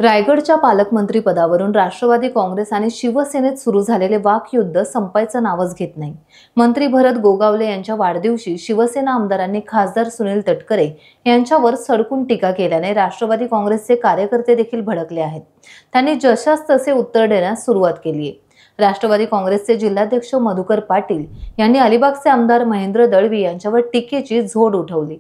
रायगडच्या पालकमंत्री पदावरून राष्ट्रवादी काँग्रेस आणि शिवसेनेत सुरू झालेले वाकयुद्ध संपायचं नावच घेत नाही। मंत्री भरत गोगावले यांच्या वाढदिवशी शिवसेना आमदारांनी खासदार सुनील तटकरे यांच्यावर सडकून टीका केल्याने राष्ट्रवादी काँग्रेसचे कार्यकर्ते देखील भडकले आहेत। त्यांनी जशास तसे उत्तर देण्यास सुरुवात केली आहे। राष्ट्रवादी काँग्रेसचे जिल्हाध्यक्ष मधुकर पाटील यांनी अलिबागचे आमदार महेंद्र दळवी यांच्यावर टीकेची झोड उठवली।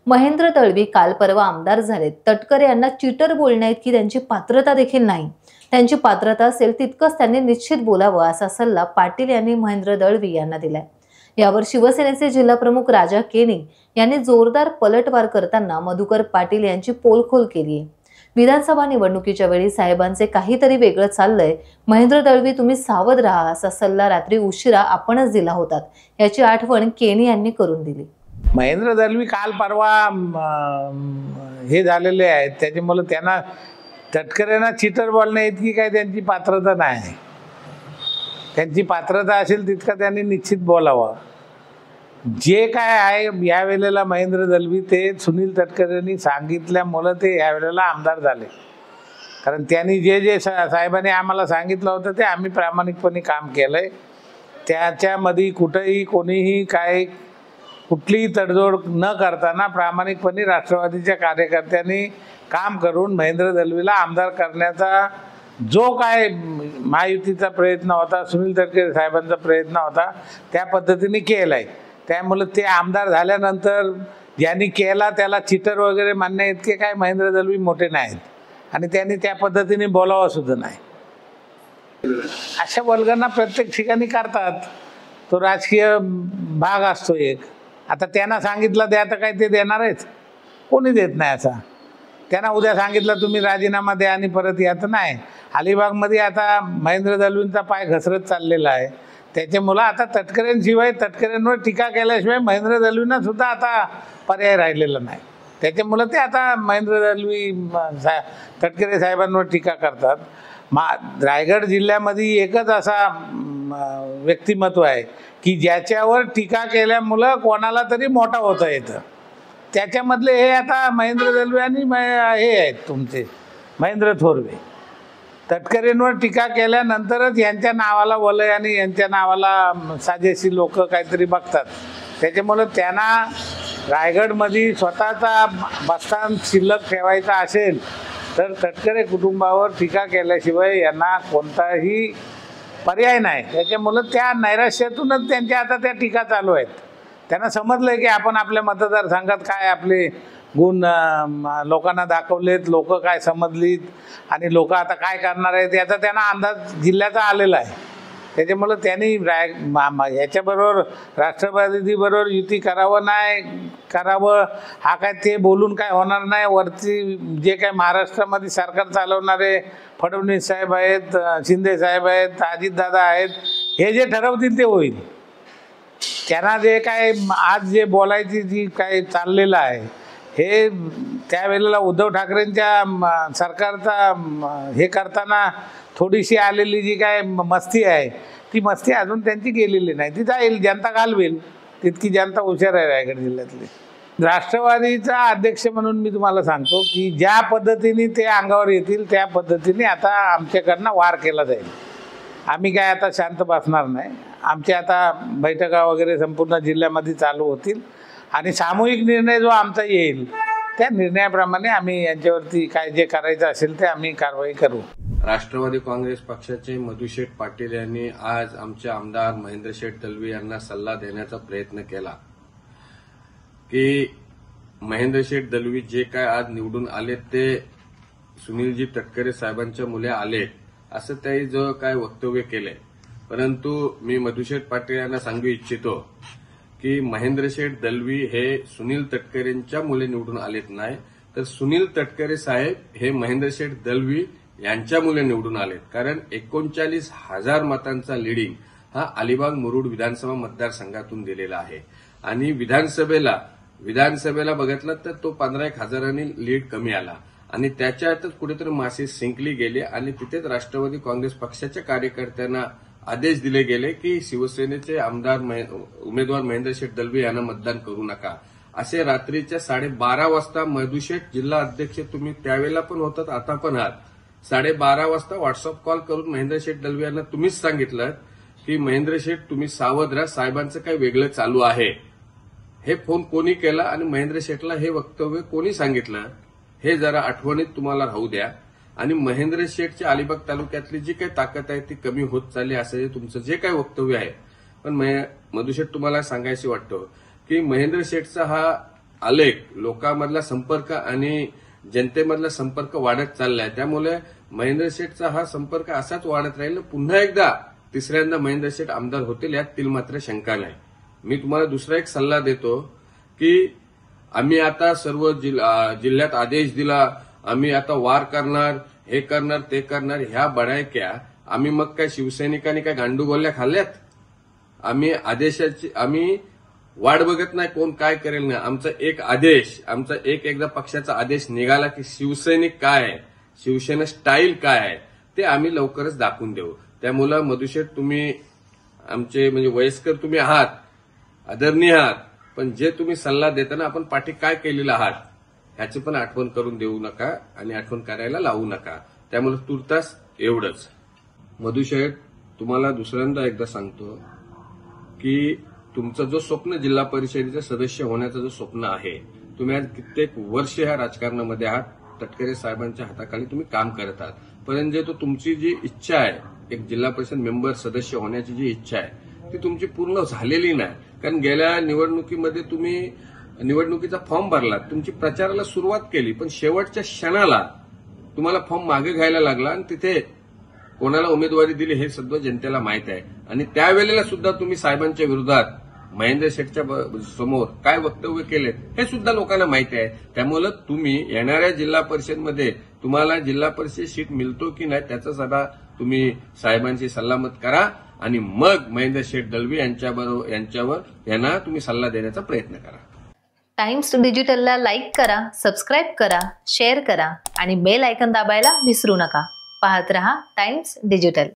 महेंद्र दळवी काल परवा आमदार झाले। तटकरे यांना चीटर बोलण्याइतकी त्यांची पात्रता देखील नाही। त्यांची पात्रता असेल तितकंच त्यांनी निश्चित बोलावं असा सल्ला पाटील यांनी महेंद्र दळवी यांना दिलाय। यावर शिवसेनेचे जिल्हाप्रमुख राजा केनी यांनी जोरदार पलटवार करताना मधुकर पाटील यांची पोलखोल केली आहे। विधानसभा निवडणुकीच्या वेळी साहेबांचे काहीतरी वेगळं चाललंय, महेंद्र दळवी तुम्ही सावध राहा असा सल्ला रात्री उशिरा आपणच दिला होता, याची आठवण केनी यांनी करून दिली। महेंद्र दळवी काल परवा हे झालेले आहेत, त्याच्यामुळे त्यांना तटकरेंना चीटर बोलण्या इतकी काय त्यांची पात्रता नाही। त्यांची पात्रता असेल तितका त्यांनी निश्चित बोलावं। जे काय आहे यावेळेला महेंद्र दळवी ते सुनील तटकरेंनी सांगितल्यामुळे ते यावेळेला आमदार झाले। कारण त्यांनी जे साहेबांनी आम्हाला सांगितलं होतं ते आम्ही प्रामाणिकपणे काम केलंय। त्याच्यामध्ये कुठेही कोणीही काय कुठलीही तडजोड न करताना प्रामाणिकपणे राष्ट्रवादीच्या कार्यकर्त्यांनी काम करून महेंद्र दळवीला आमदार करण्याचा जो काय महायुतीचा प्रयत्न होता, सुनील तटकरे साहेबांचा प्रयत्न होता, त्या पद्धतीने केलाय। त्यामुळे ते आमदार झाल्यानंतर ज्यांनी केला त्याला चिटर वगैरे मानण्या इतके काय महेंद्र दळवी मोठे नाहीत आणि त्यांनी त्या पद्धतीने बोलावं सुद्धा नाही। अशा वल्गना प्रत्येक ठिकाणी करतात, तो राजकीय भाग असतो एक। आता त्यांना सांगितलं द्या तर काय ते देणार आहेत? कोणी देत नाही। असा त्यांना उद्या सांगितलं तुम्ही राजीनामा द्या आणि परत या तर नाही। अलिबागमध्ये आता महेंद्र दळवींचा पाय घसरत चाललेला आहे। त्याच्यामुळं आता तटकरेंशिवाय तटकरेंवर टीका केल्याशिवाय महेंद्र दळवींना सुद्धा आता पर्याय राहिलेला नाही। त्याच्यामुळं ते आता महेंद्र दळवी तटकरे साहेबांवर टीका करतात। रायगड जिल्ह्यामध्ये एकच असा व्यक्तिमत्व आहे की ज्याच्यावर टीका केल्यामुळं कोणाला तरी मोठा होता येतं। त्याच्यामधले हे आता महेंद्र दळवी आणि हे आहेत तुमचे महेंद्र थोरवे। तटकरेंवर टीका केल्यानंतरच यांच्या नावाला वलय आणि यांच्या नावाला साजेशी लोक काहीतरी बघतात। त्याच्यामुळे त्यांना रायगडमध्ये स्वतःचा बस्तान शिल्लक ठेवायचा असेल तर तटकरे कुटुंबावर टीका केल्याशिवाय यांना कोणताही पर्याय नाही। त्याच्यामुळे त्या नैराश्यातूनच त्यांच्या आता त्या टीका चालू आहेत। त्यांना समजलंय की आपण आपल्या मतदारसंघात काय आपले गुण लोकांना दाखवलेत, लोक काय समजलीत आणि लोक आता काय करणार आहेत याचा त्यांना अंदाज जिल्ह्याचा आलेला आहे। त्याच्यामुळे त्यांनी याच्याबरोबर राष्ट्रवादीबरोबर युती करावं नाही करावं हा काय ते बोलून काय होणार नाही। वरती जे काय महाराष्ट्रामध्ये सरकार चालवणारे फडणवीस साहेब आहेत, शिंदे साहेब आहेत, अजितदादा आहेत, हे जे ठरवतील ते होईल। त्यांना जे काय आज जे बोलायची जी काय चाललेलं आहे हे त्यावेळेला उद्धव ठाकरेंच्या सरकारचा हे करताना थोडीशी आलेली जी काय मस्ती आहे ती मस्ती अजून त्यांची गेलेली नाही। ती जाईल, जनता घालवेल, तितकी जनता हुशार आहे रायगड जिल्ह्यातली। राष्ट्रवादीचा अध्यक्ष म्हणून मी तुम्हाला सांगतो की ज्या पद्धतीने ते अंगावर येतील त्या पद्धतीने आता आमच्याकडनं वार केला जाईल। आम्ही काय आता शांत बसणार नाही। आमच्या आता बैठका वगैरे संपूर्ण जिल्ह्यामध्ये चालू होतील आणि सामूहिक निर्णय जो आमचा येईल त्या निर्णयाप्रमाणे आम्ही यांच्यावरती काय जे करायचं असेल ते आम्ही कारवाई करू। राष्ट्रवादी काँग्रेस पक्षाचे मधुशेठ पाटील यांनी आज आमचे आमदार महेंद्रशेठ दळवी यांना सल्ला देण्याचा प्रयत्न केला की महेंद्रशेठ दळवी जे काय आज निवडून आले ते सुनीलजी तटकरे साहेबांच्या मुले आले असं त्यांनी जो काय वक्तव्य केलंय। परंतु मी मधुशेठ पाटील यांना सांगू इच्छितो की महेंद्रशेठ दळवी हे सुनील तटकरेंच्या मुले निवडून आलेत नाही, तर सुनील तटकरे साहेब हे महेंद्रशेठ दळवी यांच्या मुले निवडून आलेत। कारण 39,000 मतांचा लीडिंग हा अलिबाग मुरुड विधानसभा मतदारसंघातून दिलेला आहे आणि विधानसभेला बघितलं तर तो 15,000 लीड कमी आला आणि त्याच्यातच कुठेतरी मासे सिंकली गेले आणि तिथेच राष्ट्रवादी काँग्रेस पक्षाच्या कार्यकर्त्यांना आदेश दिले गेले की शिवसेनेचे उमेदवार महेंद्रशेठ दळवी यांना मतदान करू नका। असे रात्रीच्या 12:30 वाजता मधुशेठ जिल्हा अध्यक्ष तुम्ही त्यावेळेला पण होतात आता पण आहात 12:30 वाजता व्हॉट्सअप कॉल करून महेंद्र शेठ दलवी यांना तुम्हीच सांगितलं की महेंद्र शेठ तुम्ही सावध राहा, साहेबांचं काही वेगळं चालू आहे. हे फोन कोणी केला आणि महेंद्र शेठला हे वक्तव्य कोणी सांगितलं हे जरा आठवणीत तुम्हाला राहू द्या. आणि महेंद्र शेठची अलिबाग तालुक्यातली जी काही ताकद आहे ती कमी होत चालली असं जे तुमचं जे काही वक्तव्य आहे. पण मधु शेठ तुम्हाला सांगायचं वाटतं की महेंद्र शेठचा हा आलेख लोकांमधला संपर्क आणि जनतेमधला संपर्क वाढत चाललाय. त्यामुळे महेंद्र शेठचा हा संपर्क असाच वाढत राहील. पुन्हा एकदा तिसऱ्यांदा महेंद्र शेठ आमदार होतील यात मात्र शंका नाही. मी तुम्हाला दुसरा एक सल्ला देतो की आम्ही आता सर्व जिल्ह्यात आदेश दिला, आम्ही आता वार करणार, हे करणार ते करणार, ह्या बडायक्या आम्ही मग काय शिवसैनिकांनी काय गांडू गोळ्या खाल्ल्यात? आम्ही वाट बघत नाही कोण काय करेल ना. आमचा एक आदेश, आमचा एकदा पक्षाचा आदेश निघाला की शिवसैनिक काय आहे, शिवसेना स्टाईल काय आहे ते आम्ही लवकरच दाखवून देऊ. त्यामुळे मधु शेठ तुम्ही आमचे म्हणजे वयस्कर तुम्ही आहात, आदरणीय आहात, पण जे तुम्ही सल्ला देताना आपण पाठी काय केलेलं आहात ह्याची पण आठवण करून देऊ नका आणि आठवण करायला लावू नका. त्यामुळे तुर्तास एवढंच. मधु शेठ तुम्हाला दुसऱ्यांदा एकदा सांगतो की तुमचं जो स्वप्न जिल्हा परिषदेचे सदस्य होण्याचं जो स्वप्न आहे, तुम्ही आज कित्येक वर्ष ह्या राजकारणामध्ये आहात, तटकरे साहेबांच्या हाताखाली तुम्ही काम करत आहात. परंतु तुमची जी इच्छा आहे, एक जिल्हा परिषद मेंबर सदस्य होण्याची जी इच्छा आहे ती तुमची पूर्ण झालेली नाही. कारण गेल्या निवडणुकीमध्ये तुम्ही निवडणुकीचा फॉर्म भरला, तुमची प्रचाराला सुरुवात केली, पण शेवटच्या क्षणाला तुम्हाला फॉर्म मागे घ्यायला लागला आणि तिथे कोणाला उमेदवारी दिली हे सध्या जनतेला माहित आहे. आणि त्यावेळेला सुद्धा तुम्ही साहेबांच्या विरोधात महेंद्र शेठच्या समोर काय वक्तव्य केले हे सुद्धा लोकांना माहिती आहे. त्यामुळे तुम्ही येणाऱ्या जिल्हा परिषदमध्ये तुम्हाला जिल्हा परिषद सीट मिळतो की नाही त्याचा सदा तुम्ही साहेबांची सल्लामत करा आणि मग महेंद्र शेठ दलवी यांना तुम्ही सल्ला देण्याचा प्रयत्न करा. टाइम्स डिजिटलला लाईक करा, सबस्क्राईब करा, शेअर करा आणि बेल आयकॉन दाबायला विसरू नका. पाहत रहा टाइम्स डिजिटल.